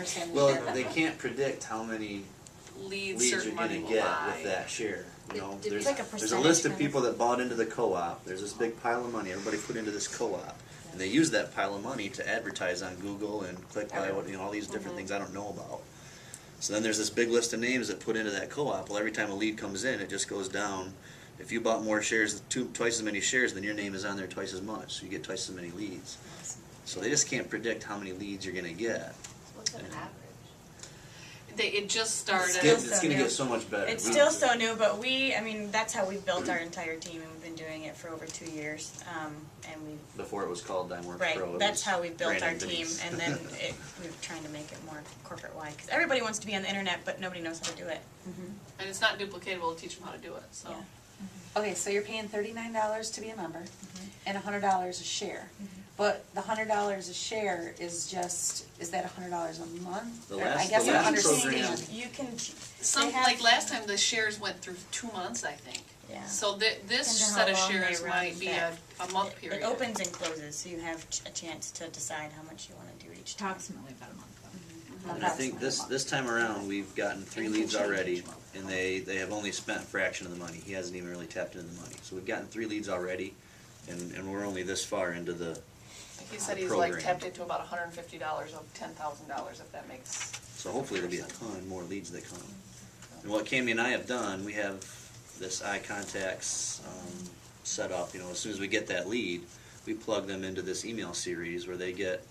understand. Well, they can't predict how many leads you're certain going money to will get buy. with that share. You know, there's like a there's a percentage list of kind of? people that bought into the co-op. There's this big pile of money. Everybody put into this co-op, and they use that pile of money to advertise on Google and click buy, all these different things I don't know about. So then there's this big list of names that put into that co-op. Well, every time a lead comes in, it just goes down. If you bought more shares, twice as many shares, then your name is on there twice as much. So you get twice as many leads. So they just can't predict how many leads you're going to get. What's an average? It just started. It's going to get so much better. It's still so new, but that's how we've built our entire team, and we've been doing it for over 2 years. And we Before it was called Dimeworks right, Pro. that's how we built our Brandon team, Denise. and then we're trying to make it more corporate-wide, because everybody wants to be on the internet, but nobody knows how to do it. And it's not duplicatable to teach them how to do it. So. Yeah. Okay, so you're paying $39 to be a member, and $100 a share. But the $100 a share is that $100 a month? The Or last- I guess the I don't last understand. program- You can, Some they have- like last time, the shares went through 2 months, I think. Yeah. So this Depends on set how of long they shares run might be a month period. It opens and closes, so you have a chance to decide how much you want to do each time. Approximately about a month though. And I think this time around, we've gotten 3 leads already, and they have only spent a fraction of the money. He hasn't even really tapped into the money. So we've gotten 3 leads already, and we're only this far into the He said he's program. like tapped into about $150 of $10,000, if that makes. So hopefully there'll be a ton more leads that come. And what Cami and I have done, we have this eye contacts set up. You know, as soon as we get that lead, we plug them into this email series where they get,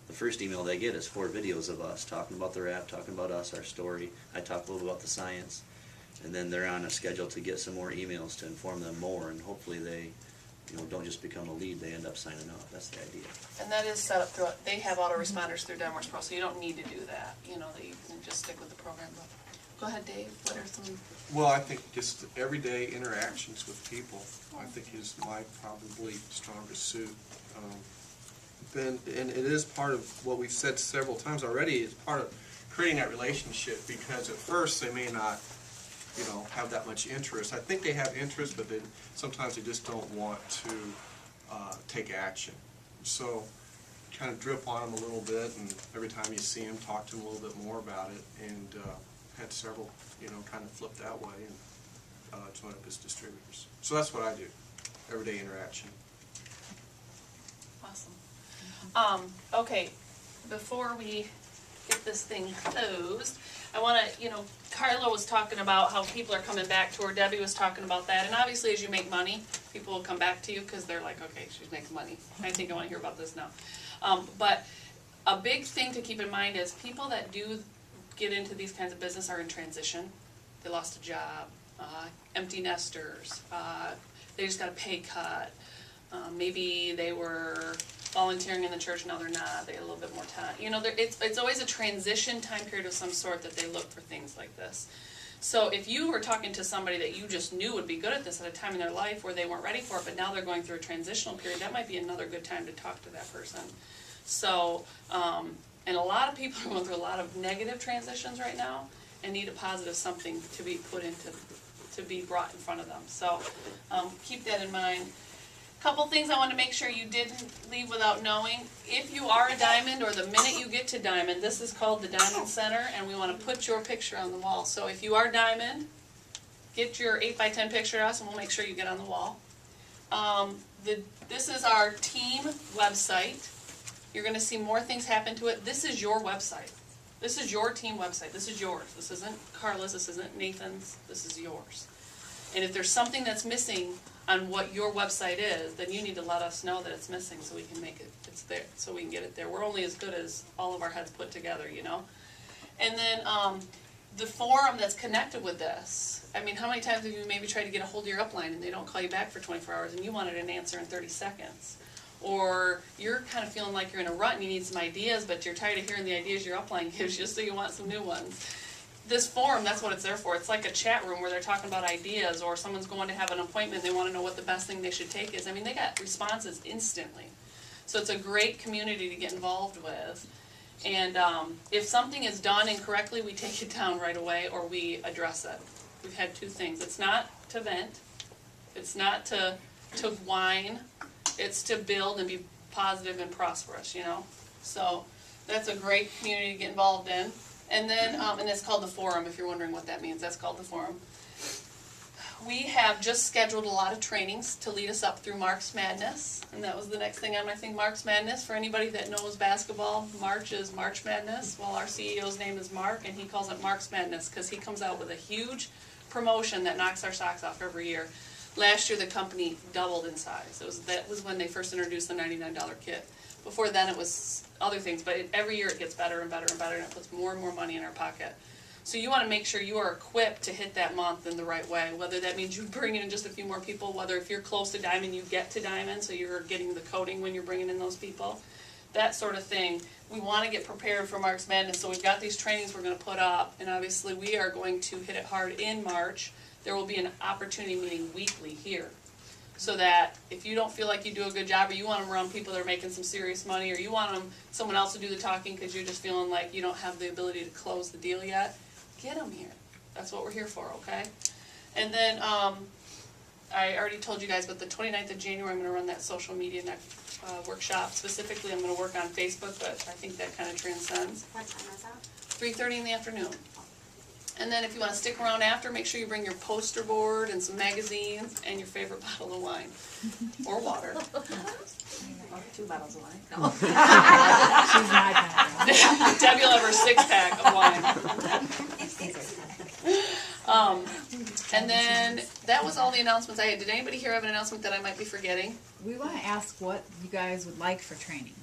the first email they get is 4 videos of us talking about their app, talking about us, our story. I talk a little about the science. And then they're on a schedule to get some more emails to inform them more, and hopefully they, don't just become a lead, they end up signing up. That's the idea. And that is set up through, they have autoresponders through Dimeworks Pro, so you don't need to do that. You can just stick with the program. But go ahead, Dave. What are some? Well, I think just everyday interactions with people, I think is my probably strongest suit. And it is part of what we've said several times already, is part of creating that relationship, because at first they may not, have that much interest. I think they have interest, but then sometimes they just don't want to take action. So kind of drip on them a little bit, and every time you see them, talk to them a little bit more about it, and had several, kind of flip that way and join up as distributors. So that's what I do, everyday interaction. Awesome. Okay, before we get this thing closed, I want to, Carla was talking about how people are coming back to her. Debbie was talking about that. And obviously, as you make money, people will come back to you because they're like, okay, she's making money. I think I want to hear about this now. But a big thing to keep in mind is people that do get into these kinds of business are in transition. They lost a job, empty nesters, they just got a pay cut. Maybe they were volunteering in the church, now they're not, they had a little bit more time. It's always a transition time period of some sort that they look for things like this. So if you were talking to somebody that you just knew would be good at this at a time in their life where they weren't ready for it, but now they're going through a transitional period, that might be another good time to talk to that person. So, and a lot of people are going through a lot of negative transitions right now and need a positive something to be put into, to be brought in front of them. So keep that in mind. Couple things I want to make sure you didn't leave without knowing. If you are a diamond, or the minute you get to diamond, this is called the Diamond Center, and we want to put your picture on the wall. So if you are diamond, get your 8x10 picture to us, and we'll make sure you get on the wall. This is our team website. You're going to see more things happen to it. This is your website. This is your team website. This is yours. This isn't Carla's. This isn't Nathan's. This is yours. And if there's something that's missing on what your website is, then you need to let us know that it's missing so we can make it, it's there, so we can get it there. We're only as good as all of our heads put together, And then the forum that's connected with this, I mean, how many times have you maybe tried to get a hold of your upline and they don't call you back for 24 hours and you wanted an answer in 30 seconds? Or you're kind of feeling like you're in a rut and you need some ideas, but you're tired of hearing the ideas your upline gives you, so you want some new ones. This forum, that's what it's there for. It's like a chat room where they're talking about ideas, or someone's going to have an appointment, they want to know what the best thing they should take is. I mean, they got responses instantly. So it's a great community to get involved with. And if something is done incorrectly, we take it down right away, or we address it. We've had 2 things. It's not to vent. It's not to whine. It's to build and be positive and prosperous, So That's a great community to get involved in. And then, and it's called the Forum, if you're wondering what that means, that's called the Forum. We have just scheduled a lot of trainings to lead us up through March Madness, and that was the next thing on my thing, March Madness. For anybody that knows basketball, March is March Madness. Well, our CEO's name is Mark, and he calls it Mark's Madness because he comes out with a huge promotion that knocks our socks off every year. Last year, the company doubled in size. That was when they first introduced the $99 kit. Before then, it was other things, but every year it gets better and better and better, and it puts more and more money in our pocket. So you want to make sure you are equipped to hit that month in the right way, whether that means you bring in just a few more people, whether if you're close to Diamond, you get to Diamond, so you're getting the coating when you're bringing in those people, that sort of thing. We want to get prepared for March Madness, so we've got these trainings we're going to put up, and obviously we are going to hit it hard in March. There will be an opportunity meeting weekly here, so that if you don't feel like you do a good job, or you want them around people that are making some serious money, or you want someone else to do the talking because you're just feeling like you don't have the ability to close the deal yet, get them here. That's what we're here for, okay? And then, I already told you guys, but the 29th of January, I'm gonna run that social media workshop. Specifically, I'm gonna work on Facebook, but I think that kind of transcends. What time is that? 3:30 in the afternoon. And then if you wanna stick around after, make sure you bring your poster board and some magazines and your favorite bottle of wine. Or water. Or 2 bottles of wine. No. She's my kind. Debbie will have her 6-pack of wine. And then, that was all the announcements I had. Did anybody here have an announcement that I might be forgetting? We want to ask what you guys would like for training.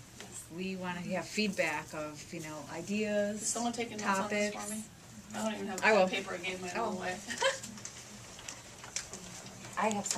We want to have feedback of, ideas, Is someone taking notes on this topics. for me? I don't even have I will. the paper I gave mine Oh. away. I have some